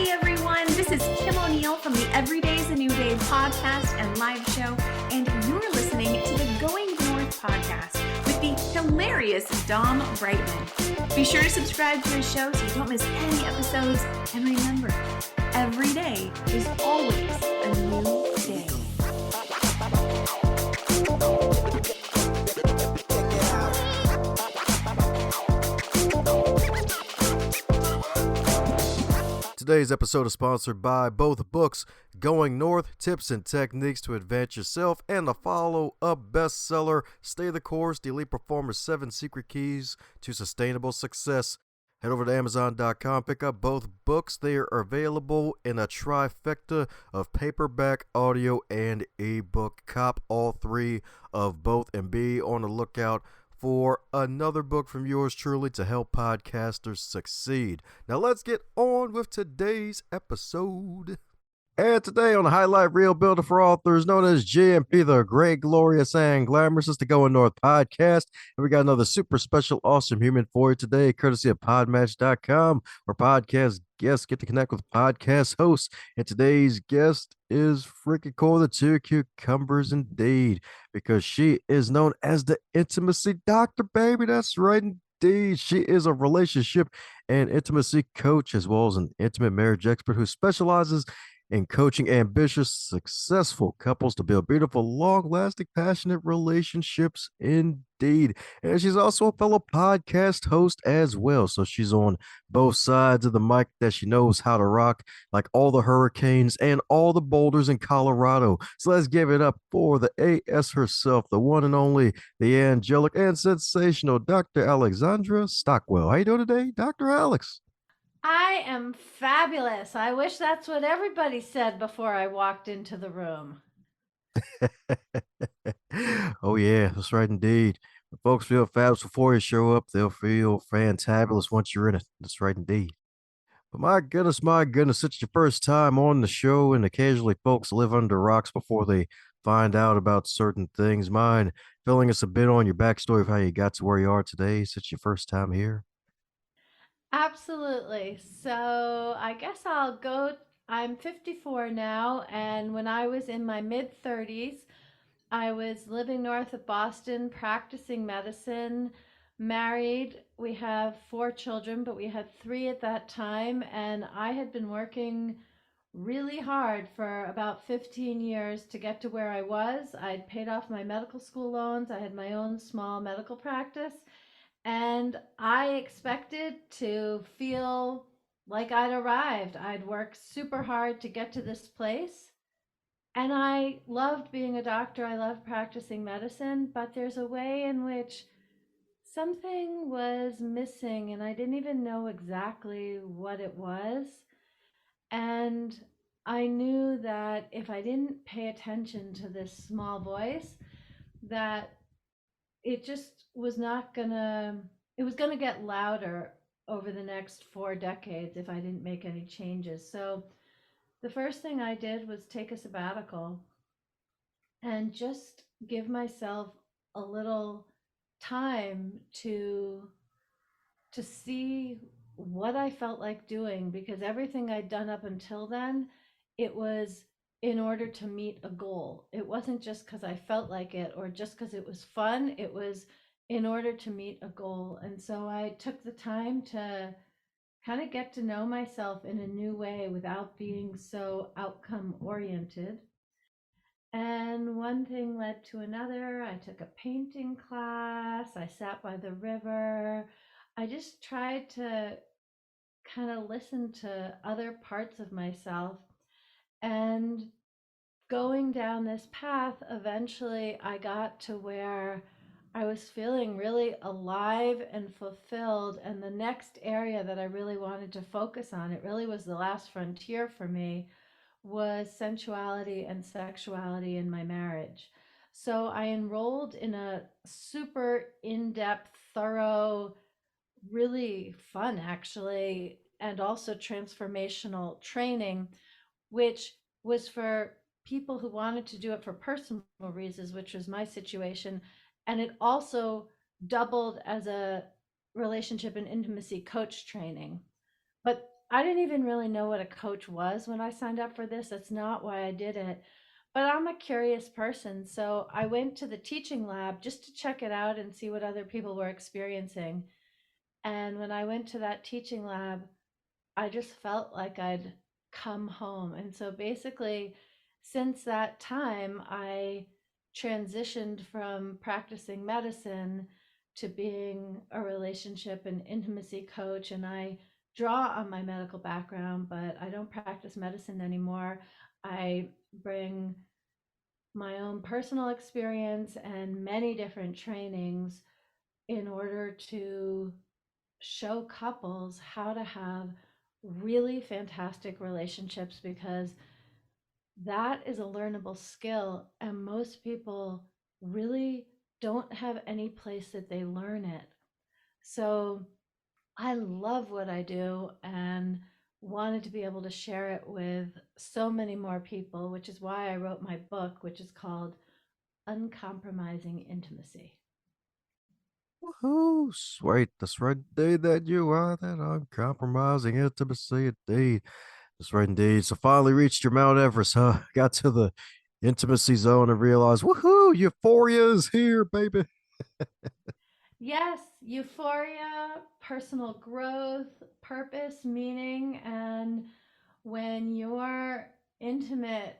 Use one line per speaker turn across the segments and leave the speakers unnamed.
Hey everyone, this is Kim O'Neill from the Every Day's a New Day podcast and live show, and you're listening to the Going North podcast with the hilarious DomBrightmon. Be sure to subscribe to his show so you don't miss any episodes, and remember, every day is always a new day.
Today's episode is sponsored by both books, Going North, Tips and Techniques to Advance Yourself, and the follow-up bestseller, Stay the Course, The Elite Performer's 7 Secret Keys to Sustainable Success. Head over to Amazon.com, pick up both books. They are available in a trifecta of paperback, audio, and ebook. Cop all three of both and be on the lookout for another book from yours truly to help podcasters succeed. Now let's get on with today's episode. And today on the Highlight Reel Builder for Authors, known as GMP, the Great, Glorious, and Glamorous, is the Going North podcast. And we got another super special, awesome human for you today, courtesy of Podmatch.com, where podcast guests get to connect with podcast hosts. And today's guest is freaking cool, the two cucumbers indeed, because she is known as the Intimacy Doctor, baby. That's right, indeed. She is a relationship and intimacy coach, as well as an intimate marriage expert who specializes in coaching ambitious, successful couples to build beautiful, long-lasting, passionate relationships indeed. And she's also a fellow podcast host as well. So she's on both sides of the mic that she knows how to rock, like all the hurricanes and all the boulders in Colorado. So let's give it up for the AS herself, the one and only, the angelic and sensational Dr. Alexandra Stockwell. How you doing today, Dr. Alex?
I am fabulous. I wish that's what everybody said before I walked into the room.
Oh, yeah, that's right, indeed. When folks feel fabulous before you show up, they'll feel fantabulous once you're in it. That's right, indeed. But my goodness, it's your first time on the show, and occasionally folks live under rocks before they find out about certain things. Mind filling us a bit on your backstory of how you got to where you are today, since your first time here?
Absolutely. So I guess I'll go. I'm 54 now, and when I was in my mid 30s, I was living north of Boston, practicing medicine, married. We have 4 children, but we had 3 at that time, and I had been working really hard for about 15 years to get to where I was. I'd paid off my medical school loans, I had my own small medical practice, and I expected to feel like I'd arrived. I'd worked super hard to get to this place. And I loved being a doctor. I loved practicing medicine. But there's a way in which something was missing, and I didn't even know exactly what it was. And I knew that if I didn't pay attention to this small voice, that it just was not gonna, it was gonna get louder over the next 4 decades if I didn't make any changes. So the first thing I did was take a sabbatical and just give myself a little time to see what I felt like doing, because everything I'd done up until then, it was in order to meet a goal. It wasn't just because I felt like it or just because it was fun. It was in order to meet a goal. And so I took the time to kind of get to know myself in a new way without being so outcome oriented. And one thing led to another. I took a painting class. I sat by the river. I just tried to kind of listen to other parts of myself. And going down this path, eventually I got to where I was feeling really alive and fulfilled. And the next area that I really wanted to focus on, it really was the last frontier for me, was sensuality and sexuality in my marriage. So I enrolled in a super in depth, thorough, really fun, actually, and also transformational training, which was for people who wanted to do it for personal reasons, which was my situation. And it also doubled as a relationship and intimacy coach training. But I didn't even really know what a coach was when I signed up for this. That's not why I did it. But I'm a curious person. So I went to the teaching lab just to check it out and see what other people were experiencing. And when I went to that teaching lab, I just felt like I'd come home. And so basically, since that time, I transitioned from practicing medicine to being a relationship and intimacy coach. And I draw on my medical background, but I don't practice medicine anymore. I bring my own personal experience and many different trainings in order to show couples how to have really fantastic relationships, because that is a learnable skill and most people really don't have any place that they learn it. So I love what I do and wanted to be able to share it with so many more people, which is why I wrote my book, which is called Uncompromising Intimacy.
Woohoo! Sweet. That's right indeed that you are that uncompromising intimacy indeed. That's right indeed. So finally reached your Mount Everest, huh? Got to the intimacy zone and realized, woohoo, euphoria is here, baby.
Yes, euphoria, personal growth, purpose, meaning, and when your intimate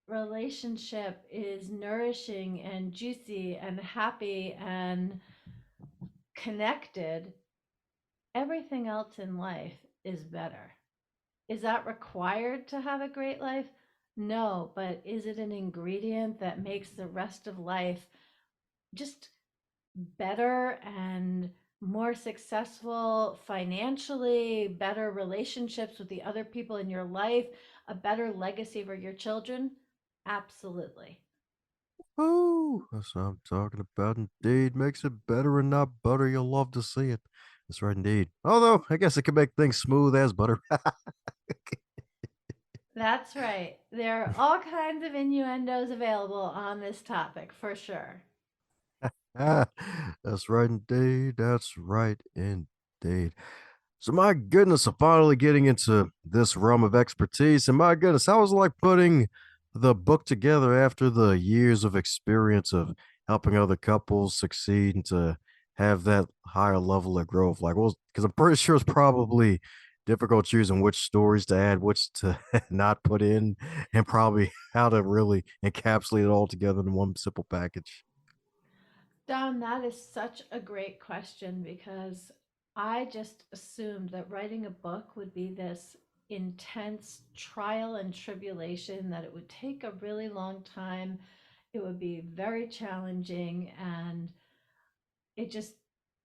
relationship is nourishing and juicy and happy and connected, everything else in life is better. Is that required to have a great life? No, but is it an ingredient that makes the rest of life just better and more successful financially, better relationships with the other people in your life, a better legacy for your children? Absolutely.
Ooh, that's what I'm talking about indeed. Makes it better and not butter. You'll love to see it. That's right indeed. Although, I guess it can make things smooth as butter.
That's right. There are all kinds of innuendos available on this topic for sure.
Ah, that's right indeed. That's right indeed. So my goodness, I'm finally getting into this realm of expertise. And my goodness, how was it like putting the book together after the years of experience of helping other couples succeed and to have that higher level of growth? Like, well, because I'm pretty sure it's probably difficult choosing which stories to add, which to not put in, and probably how to really encapsulate it all together in one simple package.
Don, that is such a great question because I just assumed that writing a book would be this intense trial and tribulation, that it would take a really long time. It would be very challenging and it just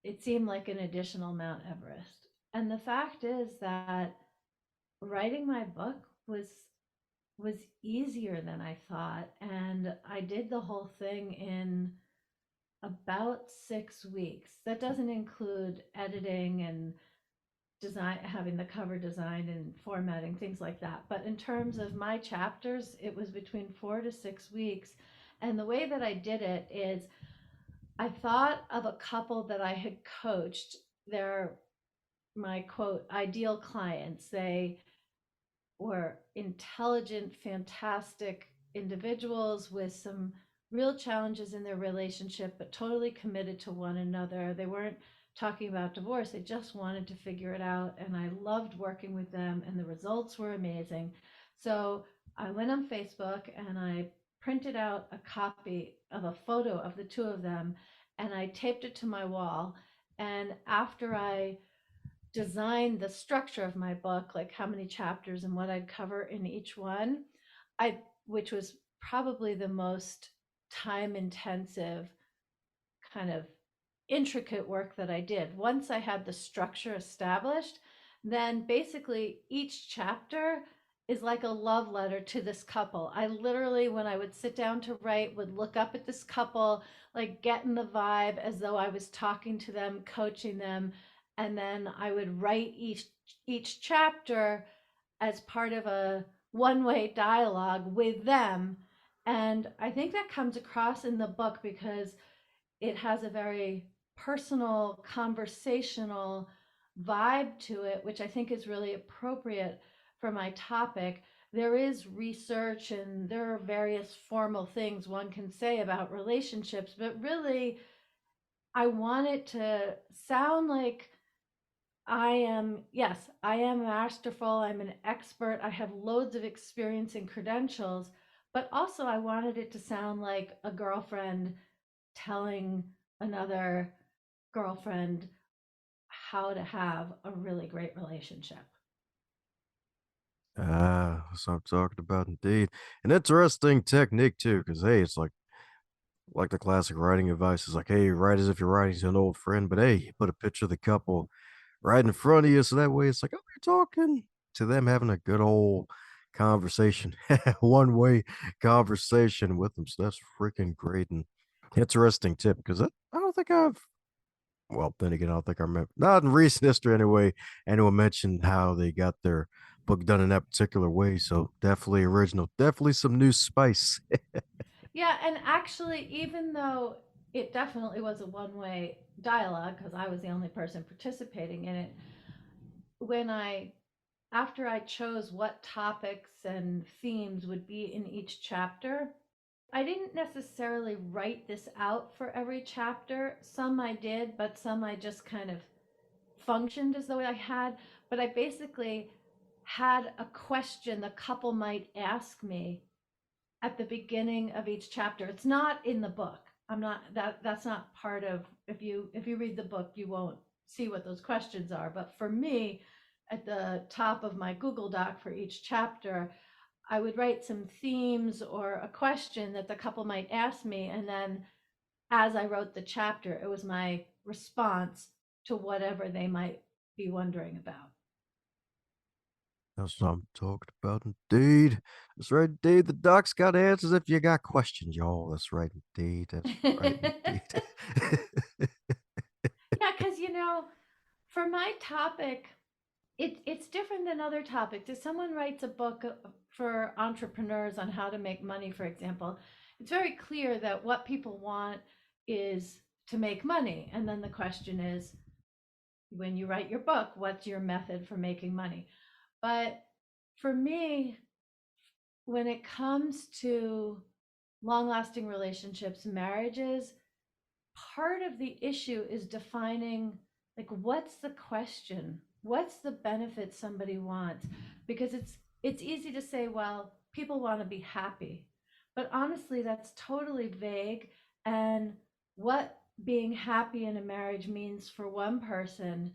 it seemed like an additional Mount Everest. And the fact is that writing my book was easier than I thought, and I did the whole thing in about 6 weeks. That doesn't include editing and design, having the cover designed and formatting, things like that. But in terms of my chapters, it was between 4 to 6 weeks. And the way that I did it is I thought of a couple that I had coached. They're my quote, ideal clients. They were intelligent, fantastic individuals with some real challenges in their relationship, but totally committed to one another. They weren't talking about divorce, they just wanted to figure it out. And I loved working with them, and the results were amazing. So I went on Facebook and I printed out a copy of a photo of the two of them and I taped it to my wall. And after I design the structure of my book, like how many chapters and what I'd cover in each one, I which was probably the most time intensive kind of intricate work that I did. Once I had the structure established, then basically each chapter is like a love letter to this couple. I literally, when I would sit down to write, would look up at this couple, like get in the vibe as though I was talking to them, coaching them, and then I would write each chapter as part of a one-way dialogue with them. And I think that comes across in the book because it has a very personal, conversational, vibe to it, which I think is really appropriate for my topic. There is research and there are various formal things one can say about relationships, but really, I want it to sound like yes, I am masterful. I'm an expert. I have loads of experience and credentials, but also I wanted it to sound like a girlfriend telling another girlfriend how to have a really great relationship.
Ah, that's what I'm talking about indeed. An interesting technique too, because hey, it's like the classic writing advice is like, hey, write as if you're writing to an old friend, but hey, you put a picture of the couple right in front of you, so that way it's like, oh, you're talking to them, having a good old conversation, one way conversation with them. So that's freaking great and interesting tip because I don't think I've well, then again, I don't think I remember, not in recent history anyway, anyone mentioned how they got their book done in that particular way. So definitely original, definitely some new spice.
Yeah, and actually, even though it definitely was a one way dialogue, because I was the only person participating in it, when after I chose what topics and themes would be in each chapter, I didn't necessarily write this out for every chapter. Some I did, but some I just kind of functioned as though I had. But I basically had a question the couple might ask me at the beginning of each chapter. It's not in the book. I'm not that's not part of if you read the book, you won't see what those questions are. But for me, at the top of my Google Doc for each chapter, I would write some themes or a question that the couple might ask me. And then as I wrote the chapter, it was my response to whatever they might be wondering about.
That's what I'm talking about indeed. That's right, indeed. The doc's got answers if you got questions, y'all. That's right, indeed. That's right, indeed.
Yeah, because, for my topic, it's different than other topics. If someone writes a book for entrepreneurs on how to make money, for example, it's very clear that what people want is to make money. And then the question is, when you write your book, what's your method for making money? But for me, when it comes to long lasting relationships, marriages, part of the issue is defining, like, what's the question, what's the benefit somebody wants, because it's easy to say, well, people want to be happy, but honestly that's totally vague. And what being happy in a marriage means for one person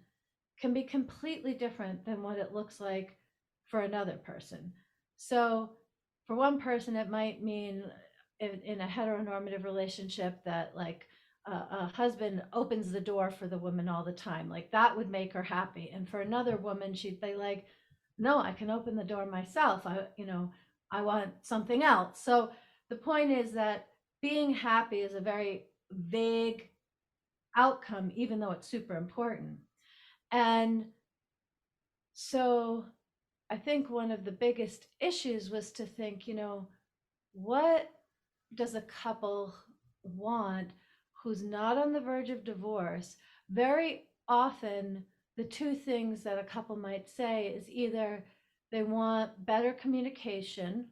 can be completely different than what it looks like for another person. So, for one person, it might mean in a heteronormative relationship that, like, a husband opens the door for the woman all the time. Like, that would make her happy. And for another woman, she'd be like, no, I can open the door myself. I want something else. So, the point is that being happy is a very vague outcome, even though it's super important. And so I think one of the biggest issues was to think, what does a couple want who's not on the verge of divorce? Very often, the two things that a couple might say is either they want better communication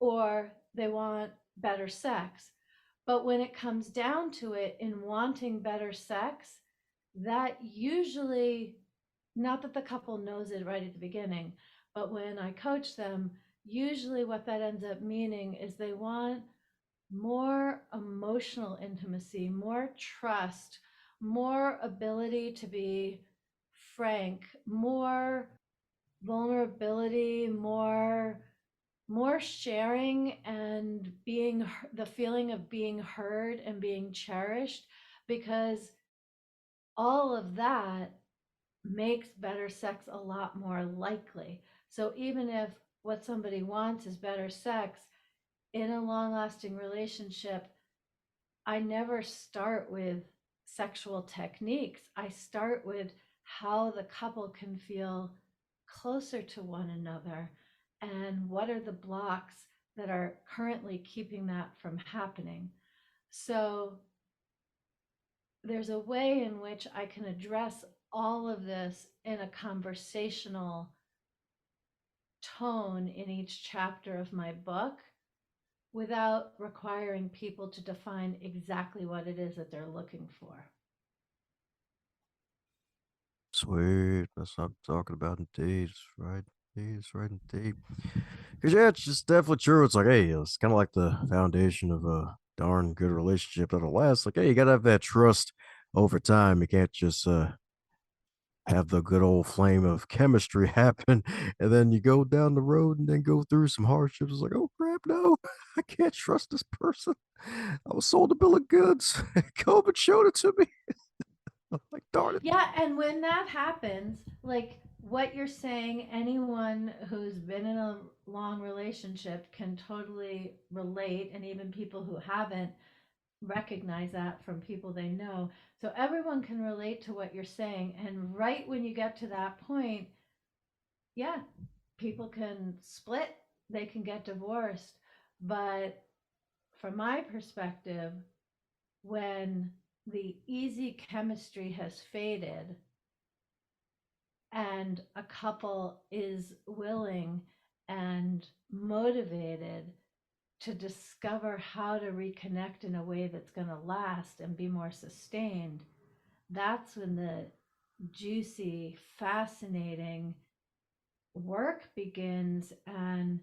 or they want better sex. But when it comes down to it, in wanting better sex, that usually, not that the couple knows it right at the beginning, but when I coach them, usually what that ends up meaning is they want more emotional intimacy, more trust, more ability to be frank, more vulnerability, more sharing, and being the feeling of being heard and being cherished, because all of that makes better sex a lot more likely. So even if what somebody wants is better sex in a long lasting relationship, I never start with sexual techniques. I start with how the couple can feel closer to one another and what are the blocks that are currently keeping that from happening. So there's a way in which I can address all of this in a conversational tone in each chapter of my book without requiring people to define exactly what it is that they're looking for.
Sweet. That's what I'm talking about indeed. It's right. Indeed. It's right indeed. Because, yeah, it's just definitely true. It's like, hey, it's kind of like the foundation of a darn good relationship that'll last. Like, hey, you got to have that trust over time. You can't just have the good old flame of chemistry happen and then you go down the road and then go through some hardships. It's like, oh crap, no, I can't trust this person. I was sold a bill of goods. COVID showed it to me. I'm like, darn it.
Yeah, and when that happens, like what you're saying, anyone who's been in a long relationship can totally relate, and even people who haven't recognize that from people they know. So everyone can relate to what you're saying. And right when you get to that point, yeah, people can split, they can get divorced. But from my perspective, when the easy chemistry has faded and a couple is willing and motivated to discover how to reconnect in a way that's going to last and be more sustained, that's when the juicy, fascinating work begins. And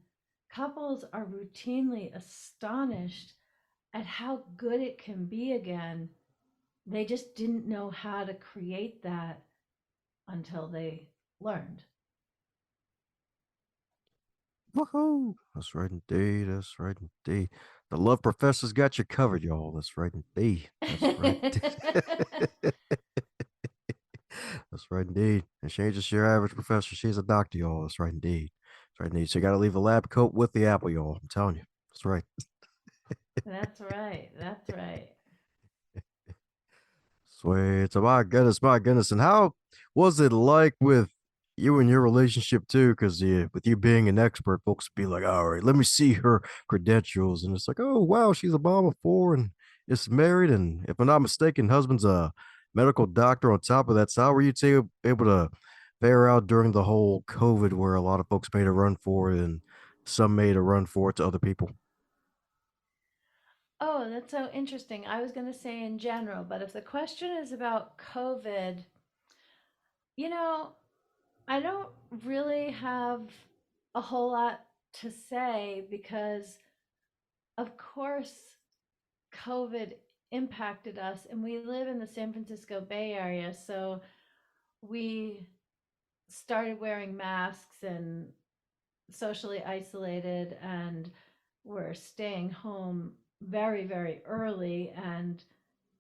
couples are routinely astonished at how good it can be again. They just didn't know how to create that until they learned.
Woohoo. That's right indeed. That's right indeed. The love professor's got you covered, y'all. That's right indeed. That's right. That's right indeed. And she ain't just your average professor. She's a doctor, y'all. That's right indeed. That's right indeed. So you got to leave a lab coat with the apple, y'all. I'm telling you. That's right.
That's right. That's right.
Sweet. So my goodness, my goodness. And how was it like with you and your relationship too? Because with you being an expert, folks be like, all right, let me see her credentials. And it's like, oh wow, she's a mom of four and is married. And if I'm not mistaken, husband's a medical doctor on top of that. So how were you two able to fare out during the whole COVID where a lot of folks made a run for it and some made a run for it to other people?
Oh, that's so interesting. I was going to say in general, but if the question is about COVID, you know, I don't really have a whole lot to say because, of course, COVID impacted us, and we live in the San Francisco Bay Area. So we started wearing masks and socially isolated, and were staying home very, very early and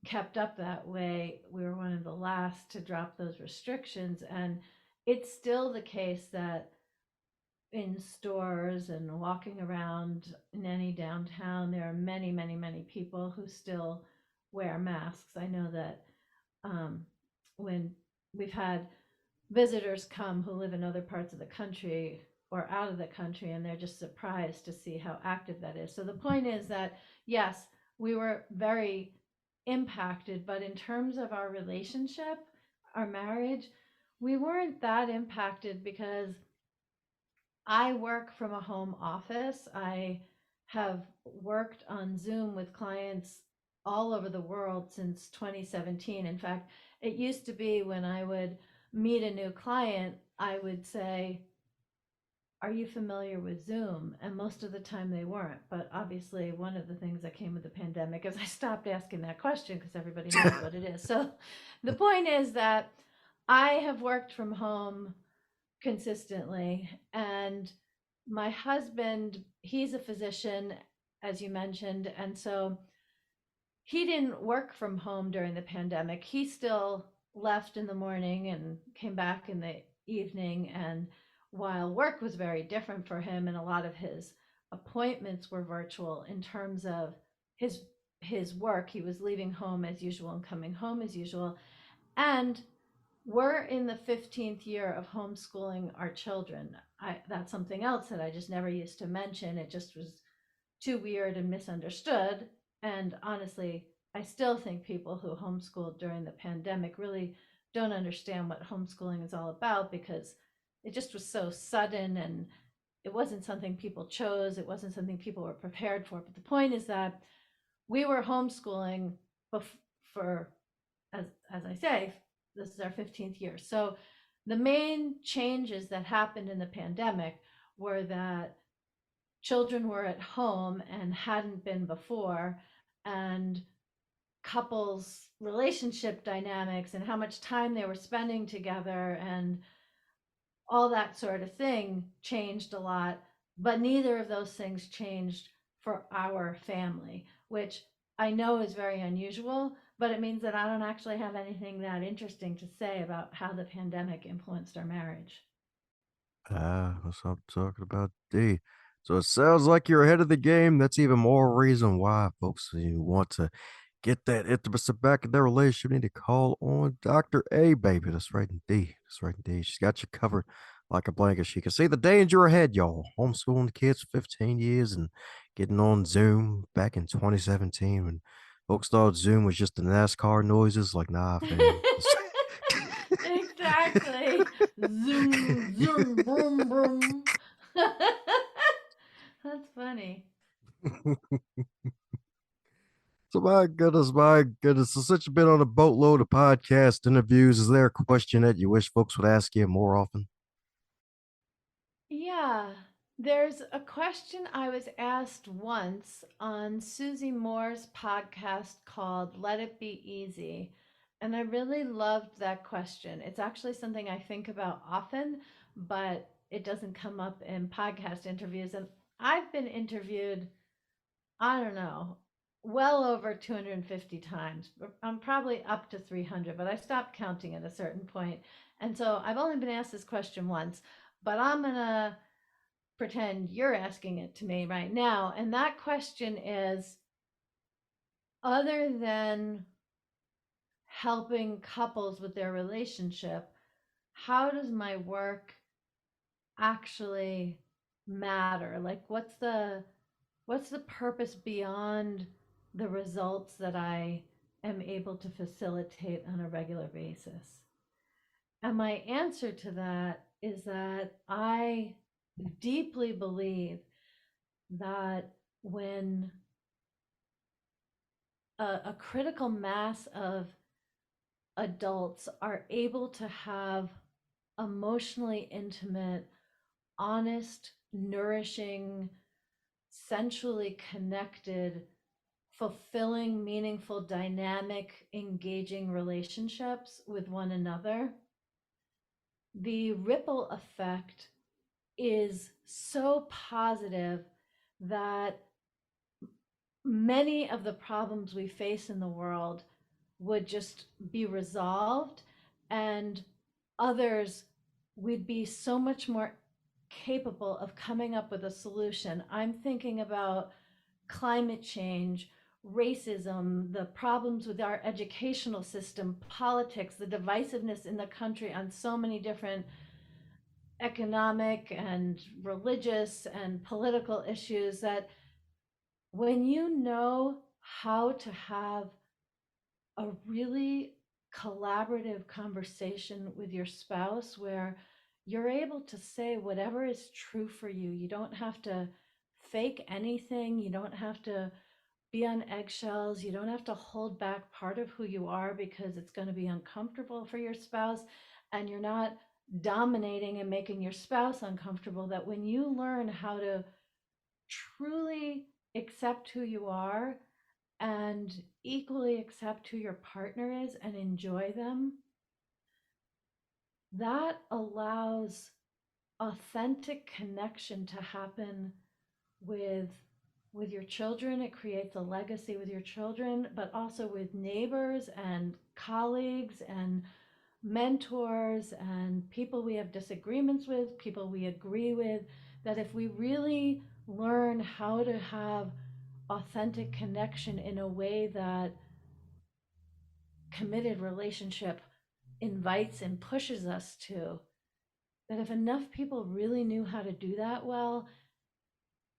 kept up that way. We were one of the last to drop those restrictions. And it's still the case that in stores and walking around in any downtown, there are many, many, many people who still wear masks. I know that when we've had visitors come who live in other parts of the country or out of the country, and they're just surprised to see how active that is. So the point is that, yes, we were very impacted, but in terms of our relationship, our marriage, we weren't that impacted because I work from a home office. I have worked on Zoom with clients all over the world since 2017. In fact, it used to be when I would meet a new client, I would say, are you familiar with Zoom? And most of the time they weren't. But obviously, one of the things that came with the pandemic is I stopped asking that question because everybody knows what it is. So the point is that I have worked from home consistently. And my husband, he's a physician, as you mentioned. And so he didn't work from home during the pandemic. He still left in the morning and came back in the evening. And while work was very different for him, and a lot of his appointments were virtual in terms of his his work, he was leaving home as usual and coming home as usual. And we're in the 15th year of homeschooling our children. That's something else that I just never used to mention. It just was too weird and misunderstood. And honestly, I still think people who homeschooled during the pandemic really don't understand what homeschooling is all about because it just was so sudden and it wasn't something people chose. It wasn't something people were prepared for. But the point is that we were homeschooling for, as I say, this is our 15th year. So the main changes that happened in the pandemic were that children were at home and hadn't been before, and couples relationship dynamics and how much time they were spending together and all that sort of thing changed a lot, but neither of those things changed for our family, which I know is very unusual, but it means that I don't actually have anything that interesting to say about how the pandemic influenced our marriage.
That's what I'm talking about, D. So it sounds like you're ahead of the game. That's even more reason why folks you want to get that intimacy back in their relationship. You need to call on Dr. A, baby. That's right, D. That's right, D. She's got you covered like a blanket. She can see the danger ahead, y'all. Homeschooling the kids for 15 years and getting on Zoom back in 2017 when folks thought Zoom was just the NASCAR noises. Like, nah, fam.
Exactly. Zoom, zoom, boom, boom. That's funny.
So my goodness. So since you've been on a boatload of podcast interviews, is there a question that you wish folks would ask you more often?
Yeah, there's a question I was asked once on Susie Moore's podcast called Let It Be Easy. And I really loved that question. It's actually something I think about often, but it doesn't come up in podcast interviews. And I've been interviewed, I don't know, well over 250 times. I'm probably up to 300, but I stopped counting at a certain point. And so I've only been asked this question once, but I'm going to pretend you're asking it to me right now. And that question is, other than helping couples with their relationship, how does my work actually matter? Like what's the purpose beyond the results that I am able to facilitate on a regular basis? And my answer to that is that I deeply believe that when a critical mass of adults are able to have emotionally intimate, honest, nourishing, sensually connected, fulfilling, meaningful, dynamic, engaging relationships with one another, the ripple effect is so positive that many of the problems we face in the world would just be resolved, and others, we'd be so much more capable of coming up with a solution. I'm thinking about climate change, racism, the problems with our educational system, politics, the divisiveness in the country on so many different economic and religious and political issues, that when you know how to have a really collaborative conversation with your spouse where you're able to say whatever is true for you. You don't have to fake anything. You don't have to be on eggshells. You don't have to hold back part of who you are because it's going to be uncomfortable for your spouse. And you're not dominating and making your spouse uncomfortable. That when you learn how to truly accept who you are and equally accept who your partner is and enjoy them, that allows authentic connection to happen with your children. It creates a legacy with your children, but also with neighbors and colleagues and mentors and people we have disagreements with, people we agree with. That if we really learn how to have authentic connection in a way that committed relationship invites and pushes us to, that if enough people really knew how to do that well,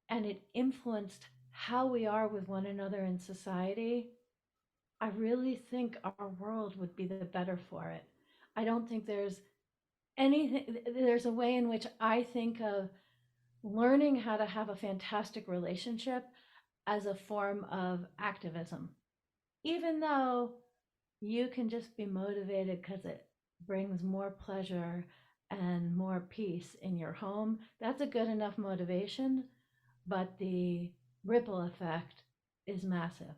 and it influenced how we are with one another in society, I really think our world would be the better for it. I don't think there's anything, there's a way in which I think of learning how to have a fantastic relationship as a form of activism. Even though you can just be motivated because it brings more pleasure and more peace in your home, that's a good enough motivation, but the ripple effect is massive.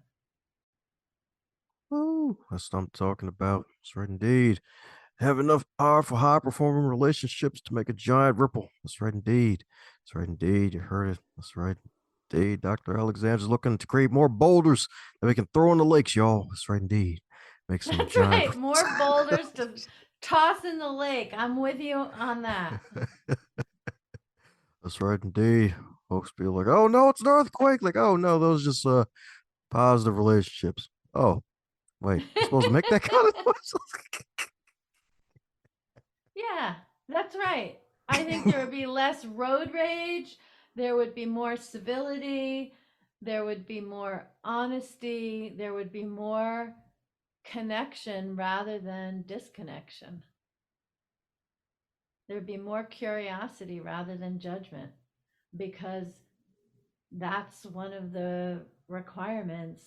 Woo, that's what I'm talking about. That's right indeed. Have enough powerful, high performing relationships to make a giant ripple. That's right indeed. That's right indeed. You heard it. That's right indeed. Dr. Alexander's looking to create more boulders that we can throw in the lakes, y'all. That's right indeed. Make some
That's
giant.
right. More boulders to toss in the lake. I'm with you on that.
That's right indeed. Folks be like, oh no, it's an earthquake. Like, oh no, those just positive relationships. Oh, wait, we're supposed to make that kind of
Yeah, that's right. I think there would be less road rage, there would be more civility, there would be more honesty, there would be more connection rather than disconnection. There'd be more curiosity rather than judgment, because that's one of the requirements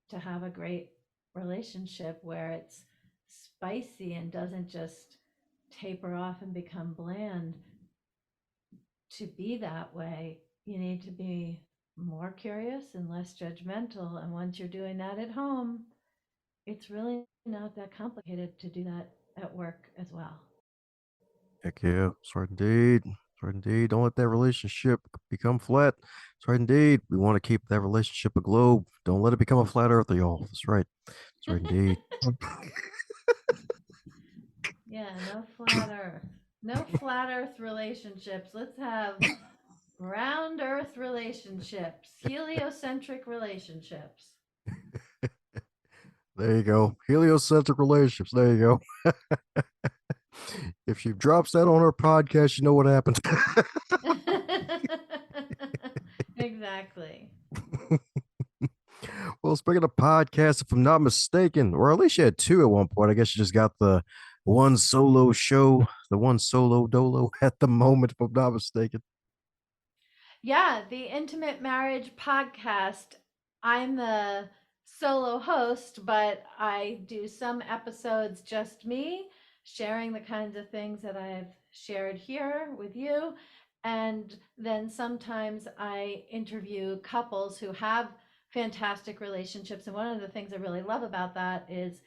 to have a great relationship, where it's spicy and doesn't just taper off and become bland. To be that way, you need to be more curious and less judgmental. And once you're doing that at home, it's really not that complicated to do that at work as well.
Heck yeah, that's right indeed. That's right indeed. Don't let that relationship become flat. That's right indeed. We want to keep that relationship a globe. Don't let it become a flat earther, y'all. That's right. That's right indeed.
Yeah, no flat earth. No flat earth relationships. Let's have round earth relationships, heliocentric relationships.
There you go. Heliocentric relationships. There you go. If she drops that on her podcast, you know what happens.
Exactly.
Well, speaking of podcasts, if I'm not mistaken, or at least you had two at one point, I guess you just got the one solo show, the one solo dolo at the moment, if I'm not mistaken.
Yeah, the Intimate Marriage podcast. I'm the solo host, but I do some episodes just me, sharing the kinds of things that I've shared here with you. And then sometimes I interview couples who have fantastic relationships. And one of the things I really love about that is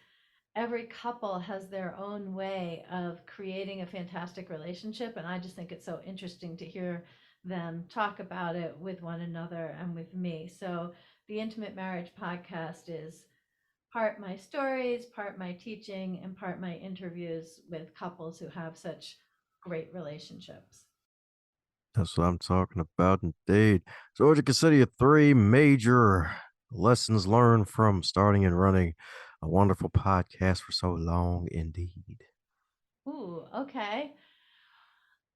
every couple has their own way of creating a fantastic relationship. And I just think it's so interesting to hear them talk about it with one another and with me. So the Intimate Marriage podcast is part my stories, part my teaching, and part my interviews with couples who have such great relationships.
That's what I'm talking about, indeed. So, would you consider your three major lessons learned from starting and running a wonderful podcast for so long, indeed?
Ooh, okay.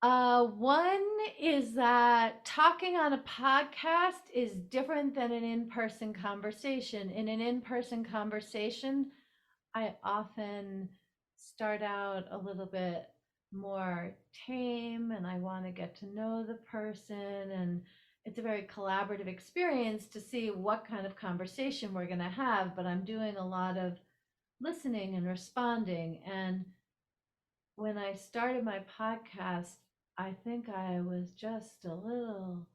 One is that talking on a podcast is different than an in person conversation. In an in person conversation, I often start out a little bit more tame and I want to get to know the person. And it's a very collaborative experience to see what kind of conversation we're going to have. But I'm doing a lot of listening and responding. And when I started my podcast, I think I was just a little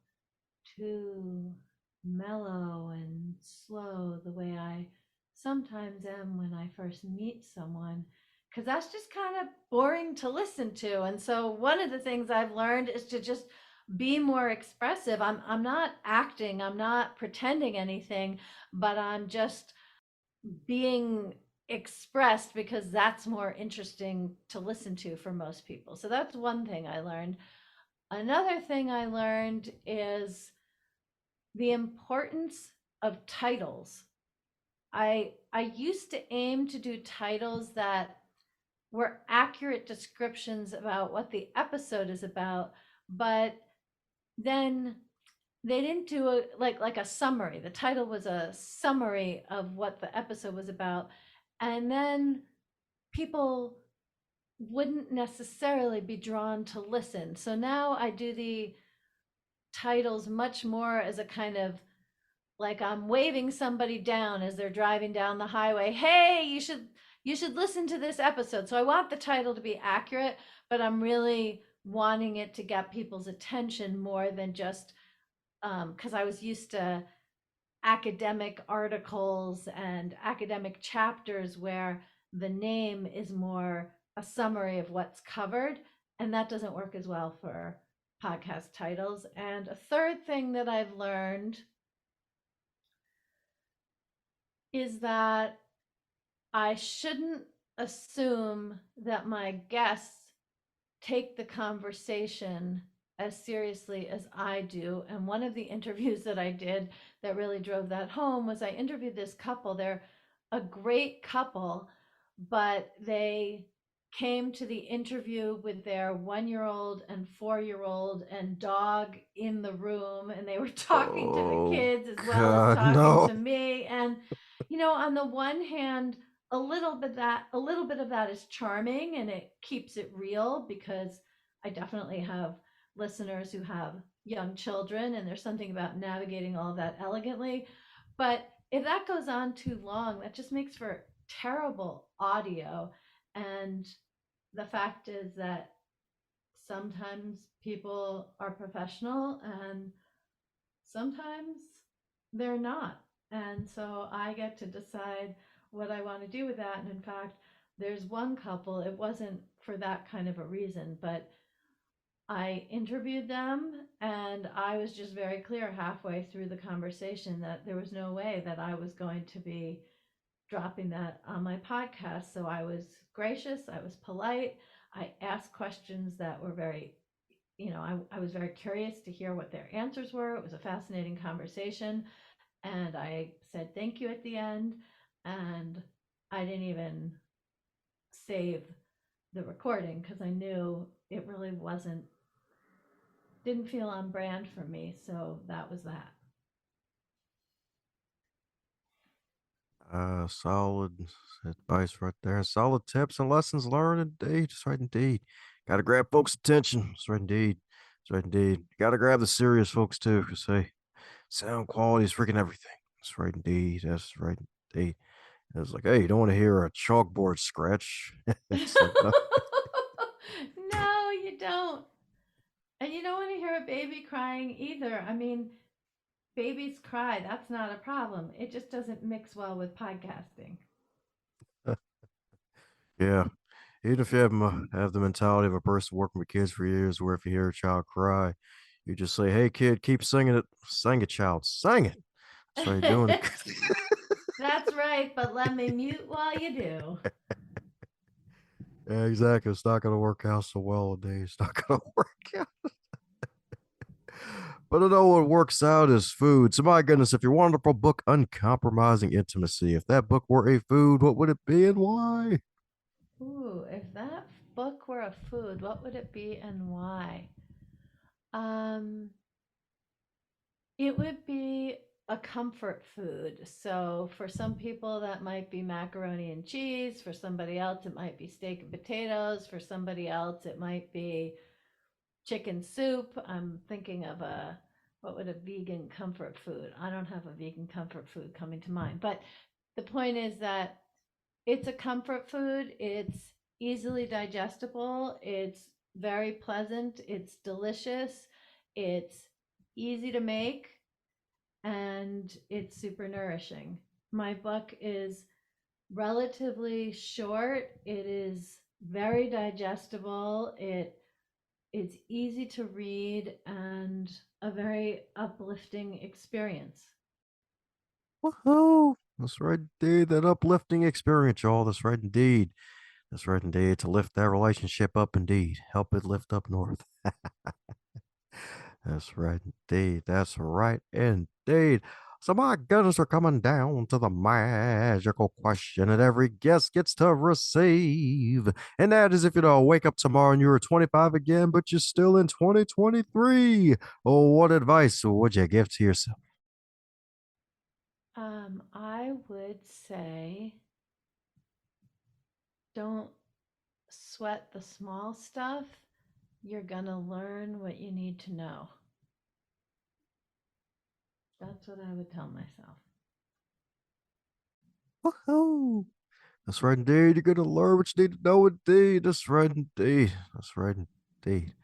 too mellow and slow, the way I sometimes am when I first meet someone, because that's just kind of boring to listen to. And so one of the things I've learned is to just be more expressive. I'm not acting, I'm not pretending anything, but I'm just being expressed because that's more interesting to listen to for most people. So that's one thing I learned. Another thing I learned is the importance of titles. I used to aim to do titles that were accurate descriptions about what the episode is about, but then they didn't do like a summary. The title was a summary of what the episode was about. And then people wouldn't necessarily be drawn to listen. So now I do the titles much more as a kind of like I'm waving somebody down as they're driving down the highway. Hey, you should listen to this episode. So I want the title to be accurate, but I'm really wanting it to get people's attention more than just because I was used to academic articles and academic chapters where the name is more a summary of what's covered, and that doesn't work as well for podcast titles. And a third thing that I've learned is that I shouldn't assume that my guests take the conversation as seriously as I do. And one of the interviews that I did that really drove that home was I interviewed this couple. They're a great couple, but they came to the interview with their 1-year-old and 4-year-old and dog in the room, and they were talking to the
Oh,
kids as well as
God,
talking
no.
to me. And on the one hand, a little bit of that is charming and it keeps it real, because I definitely have listeners who have young children, and there's something about navigating all of that elegantly. But if that goes on too long, that just makes for terrible audio. And the fact is that sometimes people are professional and sometimes they're not. And so I get to decide what I want to do with that. And in fact, there's one couple, it wasn't for that kind of a reason, but I interviewed them and I was just very clear halfway through the conversation that there was no way that I was going to be dropping that on my podcast. So I was gracious, I was polite, I asked questions that were very, I was very curious to hear what their answers were. It was a fascinating conversation. And I said thank you at the end. And I didn't even save the recording because I knew it really didn't feel on brand for me. So that was that.
Solid advice right there. Solid tips and lessons learned indeed. That's right indeed. Got to grab folks' attention. That's right indeed. That's right indeed. Got to grab the serious folks too. Cause hey, sound quality is freaking everything. That's right indeed. That's right indeed. It's like, hey, you don't want to hear a chalkboard scratch. It's like, no.
No, you don't. And you don't want to hear a baby crying either. I mean, babies cry. That's not a problem. It just doesn't mix well with podcasting.
Yeah. Even if you have the mentality of a person working with kids for years, where if you hear a child cry, you just say, "Hey, kid, keep singing it. Sing it, child. Sing it." That's right, doing it.
That's right, but let me mute while you do.
Yeah, exactly. It's not going to work out so well today. It's not going to work out. But I know what works out is food. So, my goodness, if your wonderful book, Uncompromising Intimacy, if that book were a food, what would it be and why?
Ooh, if that book were a food, what would it be and why? Um, it would be a comfort food. So for some people, that might be macaroni and cheese. For somebody else, it might be steak and potatoes. For somebody else, it might be chicken soup. I'm thinking of what would a vegan comfort food? I don't have a vegan comfort food coming to mind, but the point is that it's a comfort food. It's easily digestible. It's very pleasant. It's delicious. It's easy to make, and it's super nourishing. My book is relatively short. It is very digestible. It's easy to read and a very uplifting experience.
Woohoo! That's right, indeed. That uplifting experience, y'all. That's right, indeed. That's right, indeed. To lift that relationship up, indeed. Help it lift up north. That's right, indeed. That's right, indeed. So, my goodness, we're coming down to the magical question that every guest gets to receive. And that is if you don't wake up tomorrow and you're 25 again, but you're still in 2023. Oh, what advice would you give to yourself?
I would say don't sweat the small stuff, you're going to learn what you need to know. That's what I would tell myself.
Woohoo! That's right indeed. You're gonna learn what you need to know indeed. That's right indeed. That's right indeed.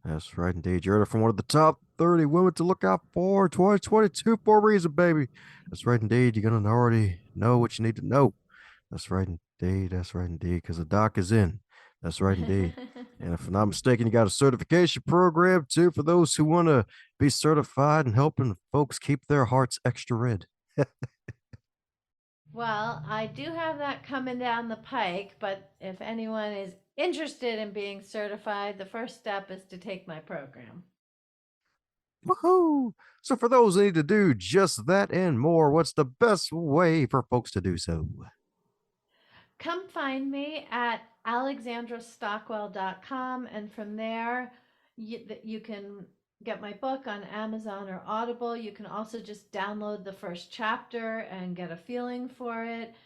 That's right indeed. You heard it from one of the top 30 women to look out for 2022 for a reason, baby. That's right indeed. You're gonna already know what you need to know. That's right indeed. That's right indeed. Because the doc is in. That's right indeed. And if I'm not mistaken, you got a certification program too for those who want to be certified and helping folks keep their hearts extra red.
Well, I do have that coming down the pike, but if anyone is interested in being certified, the first step is to take my program.
Woohoo! So, for those who need to do just that and more, what's the best way for folks to do so?
Come find me at alexandrastockwell.com, and from there, you can get my book on Amazon or Audible. You can also just download the first chapter and get a feeling for it.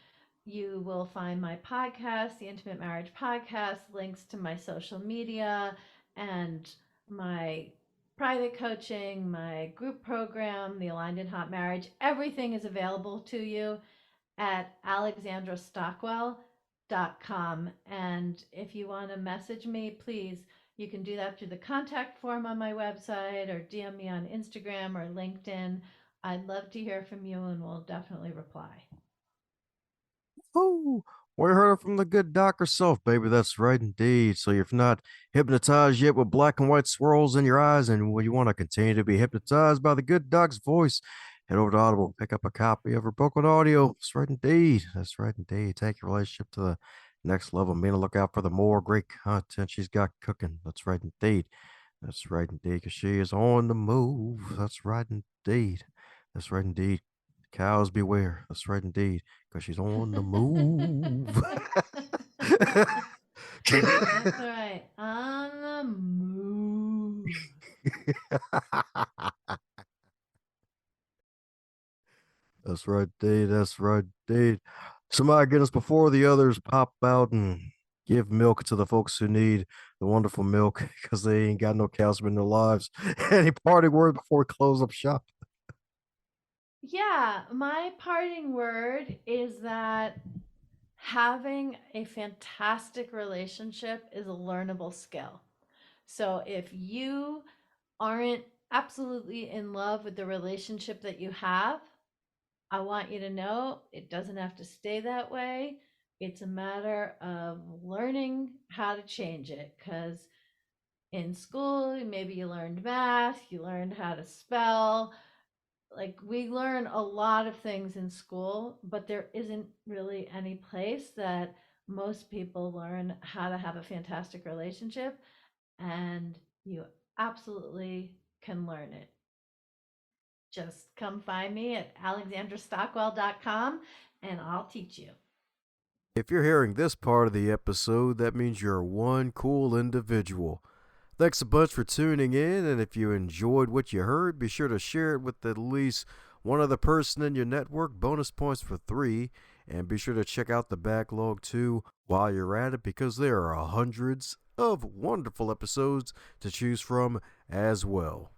You will find my podcast, the Intimate Marriage Podcast, links to my social media and my private coaching, my group program, the Aligned in Hot Marriage. Everything is available to you at alexandrastockwell.com. And if you want to message me, please, you can do that through the contact form on my website or DM me on Instagram or LinkedIn. I'd love to hear from you and we'll definitely reply.
Oh, we heard it from the good doc herself, baby. That's right indeed. So, if you're not hypnotized yet with black and white swirls in your eyes and you want to continue to be hypnotized by the good doc's voice, head over to Audible, pick up a copy of her book on audio. That's right indeed. That's right indeed. Take your relationship to the next level. Be on the lookout for the more great content she's got cooking. That's right indeed. That's right indeed, because she is on the move. That's right indeed. That's right indeed. Cows beware. That's right indeed, because she's on the move.
That's right. On the move.
That's right, indeed. That's right, indeed. Somebody get us before the others pop out and give milk to the folks who need the wonderful milk because they ain't got no calcium in their lives. Any parting word before we close up shop?
Yeah, my parting word is that having a fantastic relationship is a learnable skill. So if you aren't absolutely in love with the relationship that you have, I want you to know it doesn't have to stay that way. It's a matter of learning how to change it because in school, maybe you learned math, you learned how to spell. Like we learn a lot of things in school, but there isn't really any place that most people learn how to have a fantastic relationship, and you absolutely can learn it. Just come find me at alexandrastockwell.com and I'll teach you.
If you're hearing this part of the episode, that means you're one cool individual. Thanks a bunch for tuning in, and if you enjoyed what you heard, be sure to share it with at least one other person in your network. Bonus points for 3, and be sure to check out the backlog too while you're at it, because there are hundreds of wonderful episodes to choose from as well.